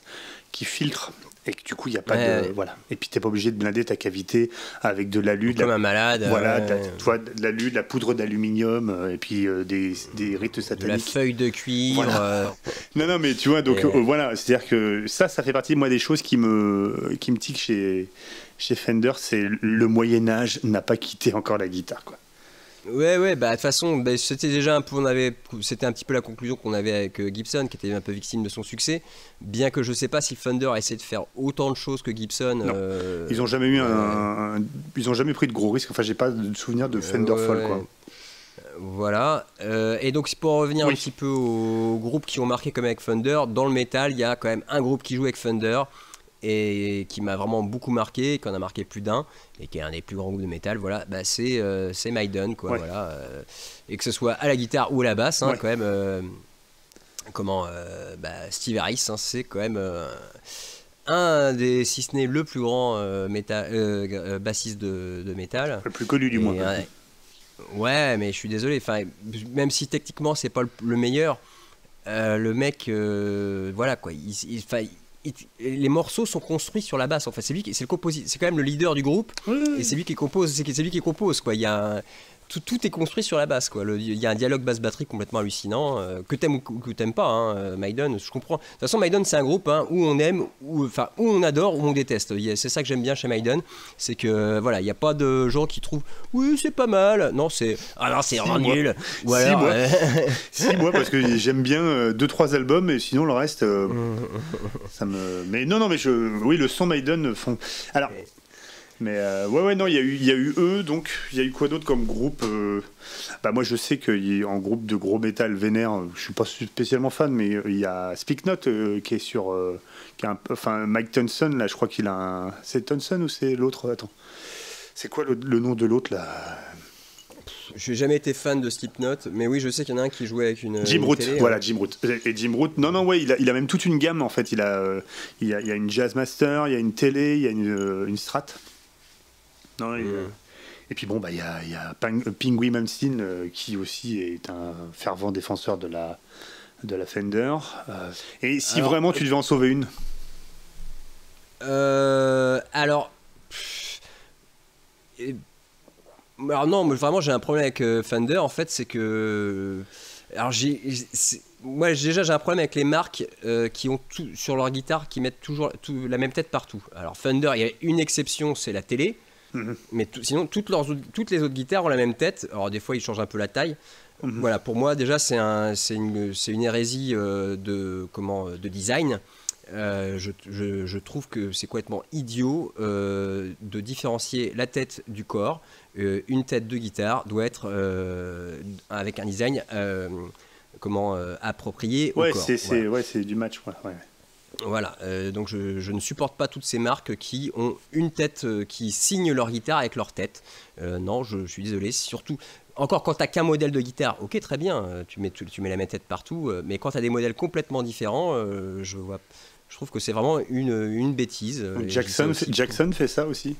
Speaker 2: qui filtre. Et que du coup, il n'y a pas de. Voilà. Et puis, tu n'es pas obligé de blinder ta cavité avec de l'alu.
Speaker 1: Comme un malade.
Speaker 2: Voilà, de l'alu, de la poudre d'aluminium, et puis des rites sataniques.
Speaker 1: De la feuille de cuivre.
Speaker 2: Voilà. Non, mais tu vois, donc voilà. C'est-à-dire que ça fait partie, moi, des choses qui me tiquent chez Fender. C'est le Moyen-Âge n'a pas quitté encore la guitare, quoi.
Speaker 1: Ouais, bah de toute façon, c'était déjà un peu, c'était un petit peu la conclusion qu'on avait avec Gibson, qui était un peu victime de son succès. Bien que je sais pas si Fender a essayé de faire autant de choses que Gibson.
Speaker 2: Ils ont jamais eu ils ont jamais pris de gros risques. Enfin, j'ai pas de souvenir de Fender folle, quoi.
Speaker 1: Voilà. Et donc pour revenir un petit peu aux groupes qui ont marqué comme avec Fender, dans le métal, il y a quand même un groupe qui joue avec Fender et qui m'a vraiment beaucoup marqué, qui en a marqué plus d'un, et qui est un des plus grands groupes de métal, voilà, bah c'est Maiden, quoi, voilà, et que ce soit à la guitare ou à la basse, hein, quand même, Steve Harris, hein, c'est quand même un des, si ce n'est le plus grand bassiste de métal.
Speaker 2: Le plus connu du moins.
Speaker 1: Ouais, mais je suis désolé, même si techniquement c'est pas le meilleur, le mec, voilà quoi, les morceaux sont construits sur la basse. Enfin, c'est le compositeur, c'est quand même le leader du groupe, et c'est lui qui compose, quoi. Il y a tout est construit sur la basse, quoi. Il y a un dialogue basse-batterie complètement hallucinant, que t'aimes ou que t'aimes pas, hein, Maiden, je comprends. De toute façon, Maiden, c'est un groupe, hein, où on aime, où on adore, où on déteste. C'est ça que j'aime bien chez Maiden, c'est que voilà, il n'y a pas de gens qui trouvent oui, c'est pas mal. Non, c'est vraiment nul. Ou alors,
Speaker 2: si, moi, parce que j'aime bien 2-3 albums, et sinon le reste, ça me. Mais non, mais oui, le son Maiden font. Alors. Mais non, il y a eu eux, donc il y a eu quoi d'autre comme groupe moi je sais qu'en groupe de gros métal vénère, je suis pas spécialement fan, mais il y a Speaknot qui est sur, Mike Thompson, là je crois qu'il a un... C'est Thompson ou c'est l'autre? Attends, c'est quoi le nom de l'autre là?
Speaker 1: Je n'ai jamais été fan de Slipknot, mais oui, je sais qu'il y en a un qui jouait avec une.
Speaker 2: Jim Root, voilà, Jim Root. Et Jim Root, il a même toute une gamme en fait. Il y a une Jazzmaster, il y a une télé, il y a une Strat. Non, et puis bon, il y a Pingui Malmsteen qui aussi est un fervent défenseur de la Fender. Et si alors, vraiment tu devais en sauver une?
Speaker 1: Alors non, mais vraiment j'ai un problème avec Fender. En fait, c'est que alors moi déjà j'ai un problème avec les marques qui ont tout sur leur guitare, qui mettent toujours la même tête partout. Alors Fender, il y a une exception, c'est la télé. Mais sinon toutes les autres guitares ont la même tête. Alors des fois ils changent un peu la taille. Voilà, pour moi déjà c'est une hérésie de design. Je trouve que c'est complètement idiot de différencier la tête du corps. Une tête de guitare doit être avec un design approprié au corps.
Speaker 2: C'est du match, ouais.
Speaker 1: Voilà, donc je ne supporte pas toutes ces marques qui ont une tête, qui signent leur guitare avec leur tête. Non, je suis désolé, surtout, encore quand tu n'as qu'un modèle de guitare, ok, très bien, tu mets la même tête partout, mais quand tu as des modèles complètement différents, je trouve que c'est vraiment une bêtise.
Speaker 2: Jackson fait ça aussi.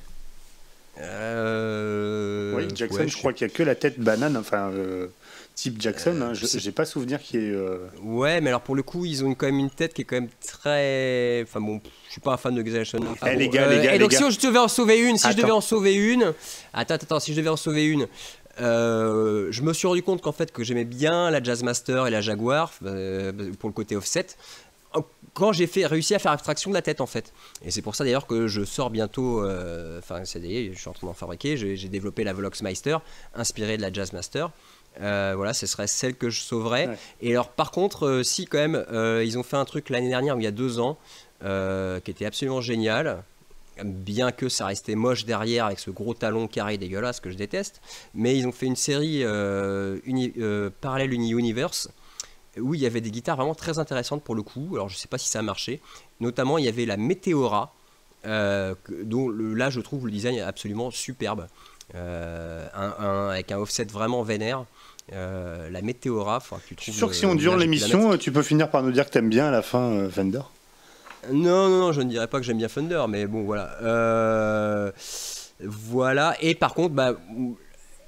Speaker 2: Oui, Jackson, je crois qu'il n'y a que la tête banane, type Jackson, j'ai pas souvenir qu'il y ait...
Speaker 1: Ouais, mais alors pour le coup, ils ont quand même une tête qui est quand même très... Enfin bon, je suis pas un fan de Jackson.
Speaker 2: Les gars,
Speaker 1: et donc si je devais en sauver une, si je devais en sauver une... je me suis rendu compte qu'en fait que j'aimais bien la Jazzmaster et la Jaguar pour le côté offset. quand j'ai réussi à faire abstraction de la tête en fait. Et c'est pour ça d'ailleurs que je sors bientôt, je suis en train d'en fabriquer, j'ai développé la Voloxmeister, inspirée de la Jazzmaster. Voilà, ce serait celle que je sauverais. Ouais. Et alors par contre, si quand même, ils ont fait un truc l'année dernière, ou il y a 2 ans, qui était absolument génial. Bien que ça restait moche derrière avec ce gros talon carré dégueulasse que je déteste. Mais ils ont fait une série Parallel Universe, où il y avait des guitares vraiment très intéressantes pour le coup. Alors je sais pas si ça a marché. Notamment il y avait la Meteora, dont là je trouve le design absolument superbe, avec un offset vraiment vénère. La Meteora,
Speaker 2: tu trouves. Je suis sûr que si on dure l'émission, tu peux finir par nous dire que t'aimes bien à la fin Fender.
Speaker 1: Non, je ne dirais pas que j'aime bien Fender, mais bon voilà. Voilà. Et par contre,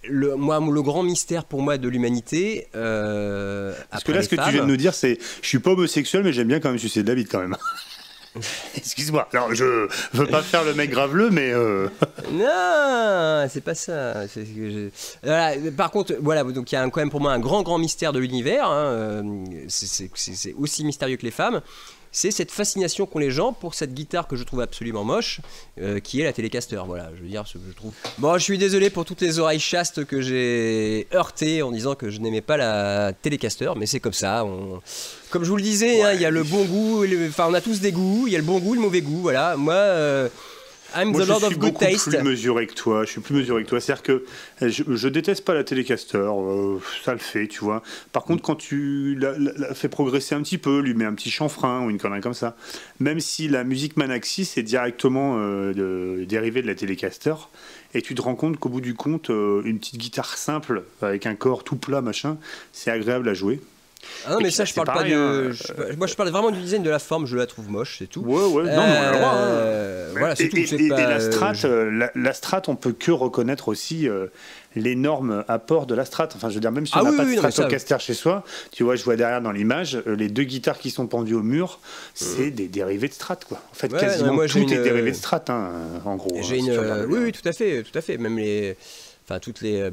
Speaker 1: le grand mystère pour moi de l'humanité.
Speaker 2: Parce que là, ce que tu viens de nous dire, c'est je suis pas homosexuel, mais j'aime bien quand même sucer de la bite quand même. Excuse-moi. Alors, je veux pas faire le mec graveleux, mais.
Speaker 1: Non, c'est pas ça. Voilà. Par contre, voilà. Donc, il y a quand même pour moi un grand mystère de l'univers. Hein. C'est aussi mystérieux que les femmes. C'est cette fascination qu'ont les gens pour cette guitare que je trouve absolument moche, qui est la Telecaster. Voilà, je veux dire, je trouve. Bon, je suis désolé pour toutes les oreilles chastes que j'ai heurtées en disant que je n'aimais pas la Telecaster, mais c'est comme ça. Comme je vous le disais, ouais. Hein, il y a le bon goût, enfin, on a tous des goûts, il y a le bon goût, le mauvais goût. Voilà, moi.
Speaker 2: Moi, je suis beaucoup plus mesuré que toi. Je suis plus mesuré que toi. C'est-à-dire que je déteste pas la Telecaster. Ça le fait, tu vois. Par contre, quand tu la fais progresser un petit peu, lui mets un petit chanfrein ou une connerie comme ça, même si la Music Man Axis est directement dérivée de la Telecaster, et tu te rends compte qu'au bout du compte, une petite guitare simple avec un corps tout plat, machin, c'est agréable à jouer.
Speaker 1: Ah non, mais ça, je parle pas de. Moi, je parle vraiment du design de la forme, je la trouve moche, c'est tout.
Speaker 2: Ouais, non, mais on a le droit.
Speaker 1: Voilà, c'est tout.
Speaker 2: Et la Strat, la Strat, on peut que reconnaître aussi l'énorme apport de la Strat. Enfin, je veux dire, même si on n'a pas de Stratocaster chez soi, tu vois, je vois derrière dans l'image, les 2 guitares qui sont pendues au mur, c'est des dérivés de Strat, quoi. En fait, quasiment tout est dérivé de Strat, hein, en gros.
Speaker 1: Oui, tout à fait. Même les. Enfin, toutes les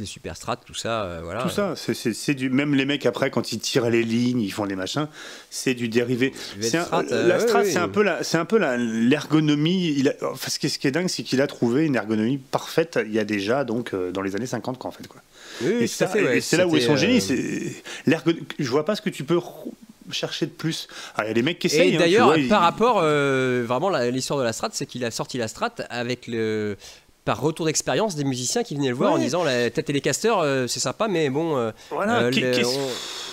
Speaker 1: super strats, tout ça, voilà.
Speaker 2: Tout ça, c'est du. Même les mecs après, quand ils tirent les lignes, ils font des machins, c'est du dérivé. La Strat, c'est un peu l'ergonomie. Enfin, ce qui est dingue, c'est qu'il a trouvé une ergonomie parfaite. Il y a déjà donc dans les années 50, quoi, en fait, quoi.
Speaker 1: Oui, et
Speaker 2: ça,
Speaker 1: fait, ouais,
Speaker 2: et c'est là où est son génie. Je vois pas ce que tu peux chercher de plus. Il y a des mecs qui essayent.
Speaker 1: Et d'ailleurs, par rapport, vraiment, l'histoire de la Strat, c'est qu'il a sorti la Strat avec par retour d'expérience des musiciens qui venaient le voir en disant la Telecaster c'est sympa mais bon
Speaker 2: voilà,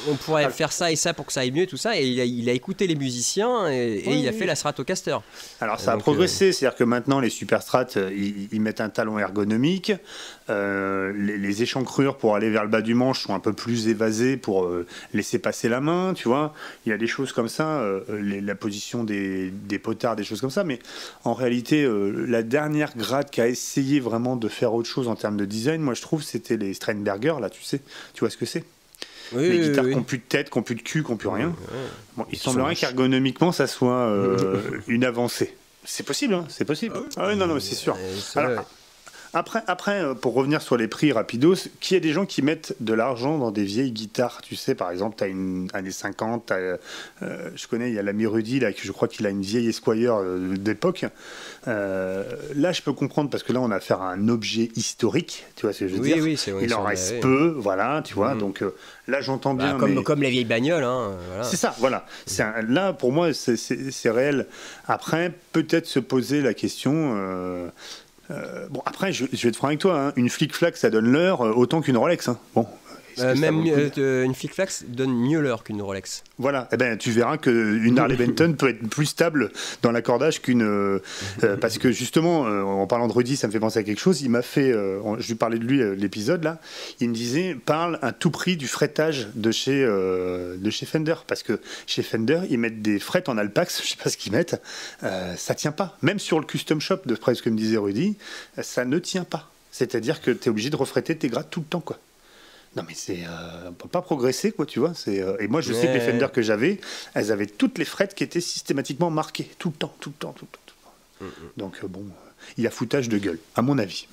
Speaker 1: on pourrait faire ça et ça pour que ça aille mieux et tout ça, et il a écouté les musiciens et il a fait la Stratocaster.
Speaker 2: Alors ça a progressé, c'est-à-dire que maintenant les Super Strat ils mettent un talon ergonomique, les échancrures pour aller vers le bas du manche sont un peu plus évasées pour laisser passer la main, tu vois, il y a des choses comme ça, la position des potards, des choses comme ça, mais en réalité la dernière grade qui a essayé vraiment de faire autre chose en termes de design, moi je trouve c'était les Steinberger, là, tu vois ce que c'est, les guitares qui n'ont plus de tête, qui n'ont plus de cul, qui n'ont plus rien. Bon, il semblerait qu'ergonomiquement ça soit une avancée. C'est possible, hein, c'est possible. Non, c'est sûr. Alors, après, pour revenir sur les prix rapidos, qu'il y a des gens qui mettent de l'argent dans des vieilles guitares, tu sais, par exemple, tu as une années 50, je connais, il y a l'ami Rudy, là, je crois qu'il a une vieille Esquire d'époque. Là, je peux comprendre, parce que là, on a affaire à un objet historique, tu vois ce que je veux dire.
Speaker 1: Oui,
Speaker 2: il en reste peu, voilà, tu vois, donc là, j'entends bien.
Speaker 1: Comme les vieilles bagnoles, hein. Voilà.
Speaker 2: C'est ça, voilà. Là, pour moi, c'est réel. Après, peut-être se poser la question... bon, après, je vais être franc avec toi, hein. Une flic-flac, ça donne l'heure autant qu'une Rolex. Hein. Bon.
Speaker 1: Même une flic-flac donne mieux l'heure qu'une Rolex.
Speaker 2: Voilà, tu verras qu'une Harley Benton peut être plus stable dans l'accordage qu'une... parce que justement, en parlant de Rudy, ça me fait penser à quelque chose. Il m'a fait... je lui parlais de lui, l'épisode, là. Il me disait, parle à tout prix du fretage de chez Fender. Parce que chez Fender, ils mettent des frettes en alpax, je sais pas ce qu'ils mettent. Ça tient pas. Même sur le custom shop, de près ce que me disait Rudy, ça ne tient pas. C'est-à-dire que tu es obligé de refréter tes grades tout le temps, quoi. Non mais on peut pas progresser, quoi, tu vois. Et moi je sais que les Fender que j'avais, elles avaient toutes les frettes qui étaient systématiquement marquées tout le temps. Donc bon, il y a foutage de gueule, à mon avis.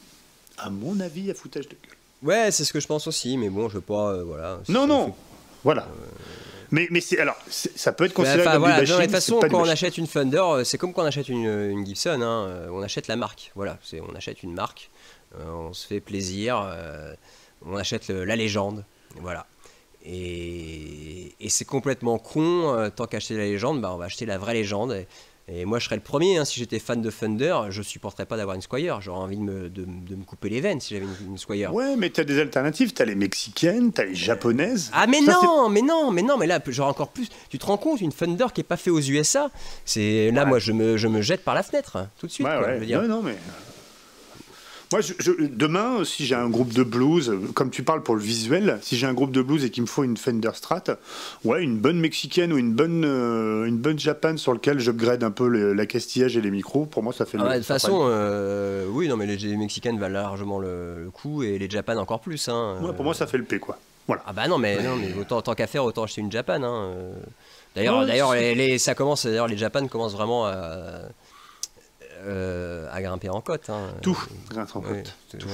Speaker 2: Il y a foutage de gueule.
Speaker 1: Ouais, c'est ce que je pense aussi, mais bon, je veux pas, voilà.
Speaker 2: Non, voilà. Mais ça peut être considéré comme du bashing.
Speaker 1: De toute façon, quand on achète une Fender, c'est comme quand on achète une Gibson. Hein, on achète la marque. Voilà, on achète une marque. On se fait plaisir. On achète la légende. Voilà. Et c'est complètement con. Tant qu'acheter la légende, on va acheter la vraie légende. Et moi, je serais le premier, hein, si j'étais fan de Fender, je supporterais pas d'avoir une Squier. J'aurais envie de me couper les veines si j'avais une Squier.
Speaker 2: Ouais, mais t'as des alternatives. T'as les mexicaines, t'as les japonaises.
Speaker 1: Ah, mais mais là, genre encore plus. Tu te rends compte, une Fender qui est pas faite aux USA, là, moi, je me jette par la fenêtre, hein, tout de suite.
Speaker 2: Je veux dire. Non, mais. Moi, demain, si j'ai un groupe de blues, comme tu parles pour le visuel, si j'ai un groupe de blues et qu'il me faut une Fender Strat, une bonne mexicaine ou une bonne Japan sur lequel j'upgrade un peu la castillage et les micros, pour moi, ça fait.
Speaker 1: De toute façon, oui, non, mais les mexicaines valent largement le coup et les Japan encore plus. Hein,
Speaker 2: pour moi, ça fait le P, quoi. Voilà.
Speaker 1: Ah bah non, mais autant tant qu'à faire, autant acheter une Japan. Hein. D'ailleurs, ça commence. D'ailleurs, les Japan commencent vraiment à grimper en côte. Hein.
Speaker 2: Tout grimpe en côte. Tout.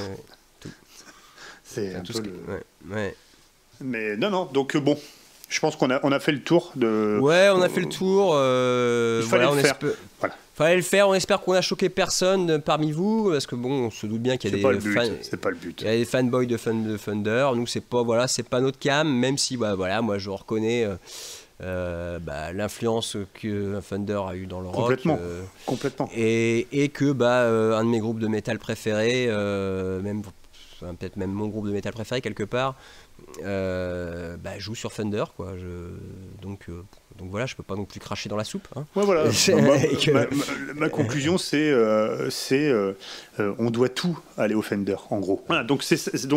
Speaker 2: C'est un peu Mais non, donc bon, je pense qu'on a fait le tour de...
Speaker 1: Ouais, on a fait le tour.
Speaker 2: Il fallait le faire.
Speaker 1: Fallait le faire, on espère qu'on a choqué personne parmi vous, parce que bon, on se doute bien qu'il y a des fans...
Speaker 2: C'est pas le but.
Speaker 1: Il y a des fanboys de Thunder, nous c'est pas notre cam, même si moi je reconnais... l'influence que Thunder a eu dans le rock
Speaker 2: complètement
Speaker 1: et que un de mes groupes de métal préférés peut-être même mon groupe de métal préféré quelque part joue sur Thunder quoi. Donc voilà, je peux pas non plus cracher dans la soupe, hein.
Speaker 2: Ouais, voilà. ma conclusion c'est on doit tout aller au Fender en gros. Voilà, donc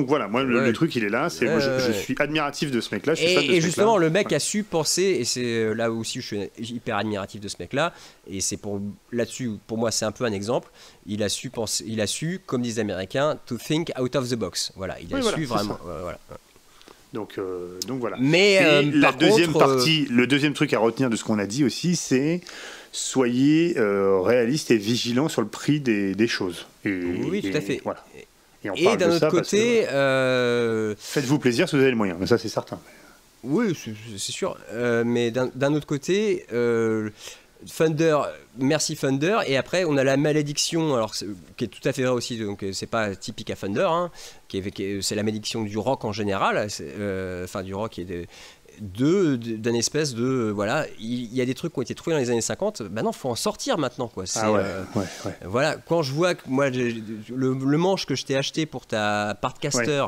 Speaker 2: voilà, moi le truc il est là, moi je suis admiratif de ce mec là, je suis fan de ce mec-là.
Speaker 1: Justement le mec a su penser, et c'est là aussi où je suis hyper admiratif de ce mec là, et c'est là-dessus pour moi c'est un peu un exemple. Il a su penser, comme disent les Américains, to think out of the box. Voilà, il a su vraiment. Voilà.
Speaker 2: Donc voilà.
Speaker 1: Mais
Speaker 2: la deuxième partie, le deuxième truc à retenir de ce qu'on a dit aussi, c'est soyez réalistes et vigilants sur le prix des choses.
Speaker 1: Oui, tout à fait.
Speaker 2: Voilà.
Speaker 1: Et d'un autre côté,
Speaker 2: faites-vous plaisir si vous avez les moyens, mais ça c'est certain.
Speaker 1: Oui, c'est sûr. Mais d'un autre côté, Thunder, merci Thunder, et après on a la malédiction, alors qui est tout à fait vrai aussi, donc c'est pas typique à Thunder, hein, c'est la malédiction du rock en général, du rock et d'un espèce de voilà, il y a des trucs qui ont été trouvés dans les années 50, non, faut en sortir maintenant quoi. Voilà, quand je vois que moi le manche que je t'ai acheté pour ta Partcaster,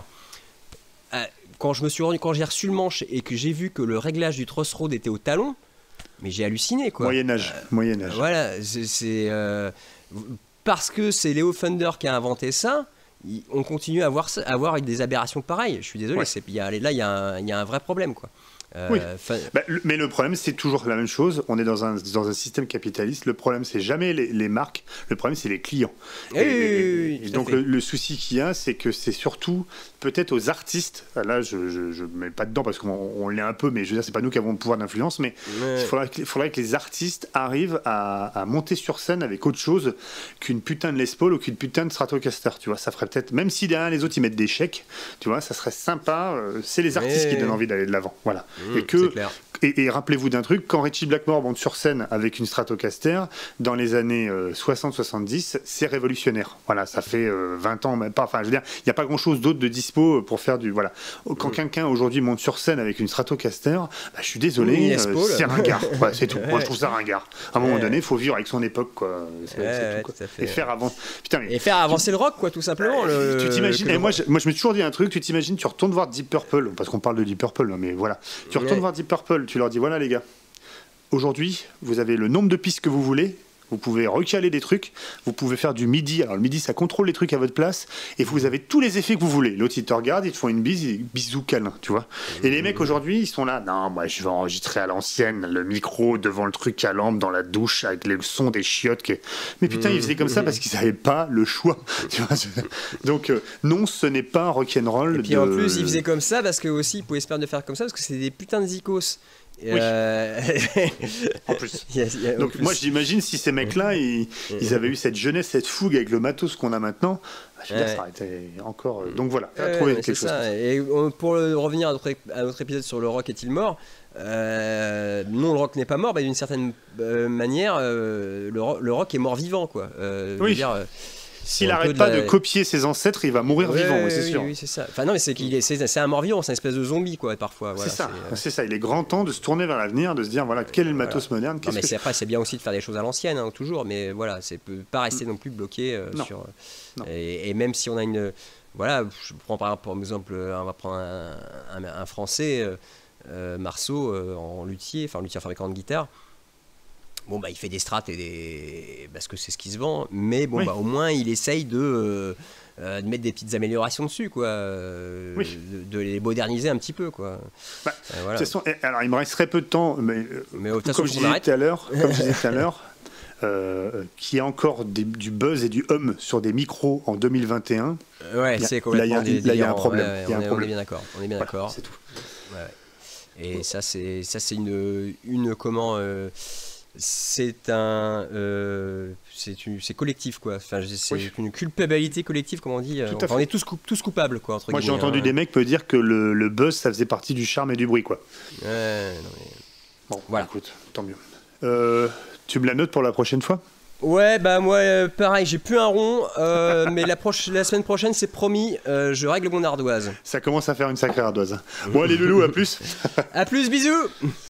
Speaker 1: quand j'ai reçu le manche et que j'ai vu que le réglage du truss rod était au talon, mais j'ai halluciné quoi.
Speaker 2: Moyen-Âge.
Speaker 1: Voilà, c'est parce que c'est Léo Thunder qui a inventé ça, on continue à avoir des aberrations pareilles. Je suis désolé, il y a un vrai problème quoi.
Speaker 2: Oui. Mais le problème, c'est toujours la même chose. On est dans un système capitaliste. Le problème, c'est jamais les marques. Le problème, c'est les clients. Et donc, le souci qu'il y a, c'est que c'est surtout peut-être aux artistes. Là, je ne mets pas dedans parce qu'on l'est un peu, mais je veux dire, c'est pas nous qui avons le pouvoir d'influence. Mais il faudrait que les artistes arrivent à monter sur scène avec autre chose qu'une putain de Les Paul ou qu'une putain de Stratocaster. Tu vois, ça ferait peut-être, même si derrière les autres ils mettent des chèques, tu vois, ça serait sympa. C'est les artistes qui donnent envie d'aller de l'avant. Voilà. Et rappelez-vous d'un truc, quand Ritchie Blackmore monte sur scène avec une Stratocaster dans les années 60-70, c'est révolutionnaire. Voilà, ça fait 20 ans, même pas. Enfin, je veux dire, il n'y a pas grand-chose d'autre de dispo pour faire du. Voilà. Quand quelqu'un aujourd'hui monte sur scène avec une Stratocaster, je suis désolé, c'est ringard. C'est tout. Moi, je trouve ça ringard. À un moment donné, il faut vivre avec son époque, quoi. C'est tout, quoi. Et faire avancer.
Speaker 1: Et faire avancer le rock, quoi, tout simplement.
Speaker 2: Tu t'imagines. Et moi, je me suis toujours dit un truc. Tu t'imagines, tu retournes voir Deep Purple, parce qu'on parle de Deep Purple, mais voilà. Tu retournes voir Deep Purple, tu leur dis voilà les gars, aujourd'hui vous avez le nombre de pistes que vous voulez, vous pouvez recaler des trucs, vous pouvez faire du MIDI, alors le MIDI ça contrôle les trucs à votre place, et vous avez tous les effets que vous voulez. L'autre il te regarde, ils te font une bisou câlin, tu vois. Et les mecs aujourd'hui ils sont là, non moi je vais enregistrer à l'ancienne, le micro devant le truc à lampe dans la douche avec le son des chiottes, mais putain ils faisaient comme ça parce qu'ils n'avaient pas le choix, tu vois. Donc non, ce n'est pas rock'n'roll.
Speaker 1: Et puis en plus ils faisaient comme ça parce que aussi ils pouvaient se permettre de faire comme ça parce que c'est des putains de zikos.
Speaker 2: En plus. Donc moi j'imagine si ces mecs-là ils avaient eu cette jeunesse, cette fougue avec le matos qu'on a maintenant, je veux dire, ça aurait été encore. Donc voilà, trouver quelque chose.
Speaker 1: Et pour revenir à notre épisode sur le rock est-il mort, non, le rock n'est pas mort, d'une certaine manière, le rock est mort vivant, quoi.
Speaker 2: Oui. S'il n'arrête pas de copier ses ancêtres, il va mourir vivant, c'est sûr.
Speaker 1: Oui, c'est ça. Enfin non, mais c'est un mort-vivant, c'est une espèce de zombie, quoi, parfois. Voilà,
Speaker 2: c'est ça. Il est grand temps de se tourner vers l'avenir, de se dire voilà quel est le matos moderne.
Speaker 1: Après, c'est bien aussi de faire des choses à l'ancienne, hein, toujours, mais voilà, c'est pas rester non plus bloqué sur. Et même si on a une, voilà, je prends par exemple, on va prendre un Français, Marceau, en luthier fabricant de guitare. Bon il fait des strats parce que c'est ce qui se vend, mais au moins il essaye de mettre des petites améliorations dessus, quoi, de les moderniser un petit peu, quoi.
Speaker 2: Voilà. De toute façon, alors il me reste très peu de temps, mais comme je disais tout à l'heure, qu'il y a encore du buzz et du hum sur des micros en 2021.
Speaker 1: C'est complètement. Là, il y a un problème.
Speaker 2: On
Speaker 1: est bien d'accord. D'accord.
Speaker 2: C'est tout.
Speaker 1: Et ça, c'est une comment. C'est collectif, quoi. Enfin, c'est une culpabilité collective, comme on dit. On est tous coupables, quoi.
Speaker 2: Moi, j'ai entendu des mecs peut dire que le buzz, ça faisait partie du charme et du bruit, quoi. Bon, voilà. Écoute, tant mieux. Tu me la notes pour la prochaine fois?
Speaker 1: Ouais, moi, pareil, j'ai plus un rond, mais la semaine prochaine, c'est promis, je règle mon ardoise.
Speaker 2: Ça commence à faire une sacrée ardoise. Bon, allez, loulou, à plus.
Speaker 1: À plus, bisous.